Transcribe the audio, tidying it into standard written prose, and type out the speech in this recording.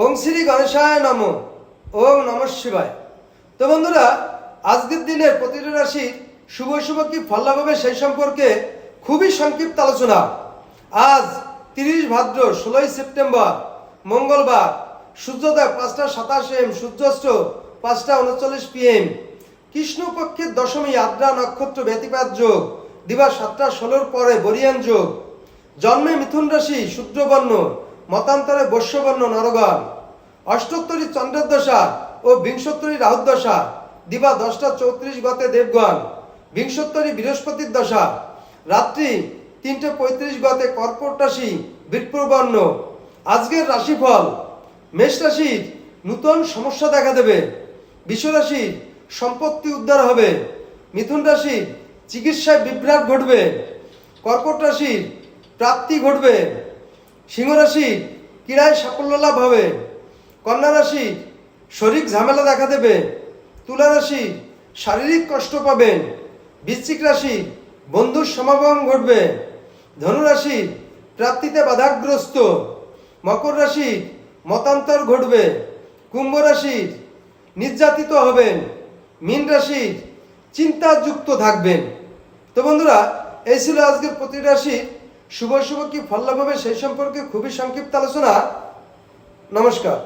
ওম শ্রী গণেশায় নম। ওম নমঃ শিবায়। তো বন্ধুরা, আজকের দিনের প্রতিটি রাশির শুভ শুভ কি ফল লাভ হবে সেই সম্পর্কে খুবই সংক্ষিপ্ত আলোচনা। আজ 30 ভাদ্র 16 সেপ্টেম্বর মঙ্গলবার, সূর্যোদয় 5:27 AM, সূর্যাস্ত 5:39 PM, কৃষ্ণপক্ষের দশমী আদ্রা নক্ষত্র ব্যতিপাত যোগ, দিবা 7:16 পরে বরিয়ান যোগ, জন্মে মিথুন রাশি শূদ্রবর্ণ, মতান্তরে বৈশ্যবর্ণ নরগণ, অষ্টোত্তরী চন্দ্রের দশা ও বিংশোত্তরী রাহুর দশা, দিবা 10:34 গতে দেবগণ, বিংশোত্তরী বৃহস্পতির দশা, রাত্রি 3:35 গতে কর্কট রাশি বৃষবর্ণ। আজকের রাশিফল: মেষ রাশির নূতন সমস্যা দেখা দেবে, বৃষ রাশির সম্পত্তি উদ্ধার হবে, মিথুন রাশির চিকিৎসায় বিভ্রাট ঘটবে, কর্কট রাশির প্রাপ্তি ঘটবে, সিংহ রাশির ক্রীড়ায় সাফল্য লাভ হবে, কন্যা রাশির শারীরিক ঝামেলা দেখা দেবে, তুলা রাশির শারীরিক কষ্ট পাবেন, বৃশ্চিক রাশির বন্ধুর সমাগম ঘটবে, ধনু রাশির প্রাপ্তিতে বাধাগ্রস্ত, মকর রাশির মতান্তর ঘটবে, কুম্ভ রাশির নির্যাতিত হবেন, মীন রাশির চিন্তাযুক্ত থাকবেন। তো বন্ধুরা, এই ছিল আজকের প্রতি রাশির শুভ শুভ কি ফল লাভ হবে সেই সম্পর্কে খুবই সংক্ষিপ্ত আলোচনা। নমস্কার।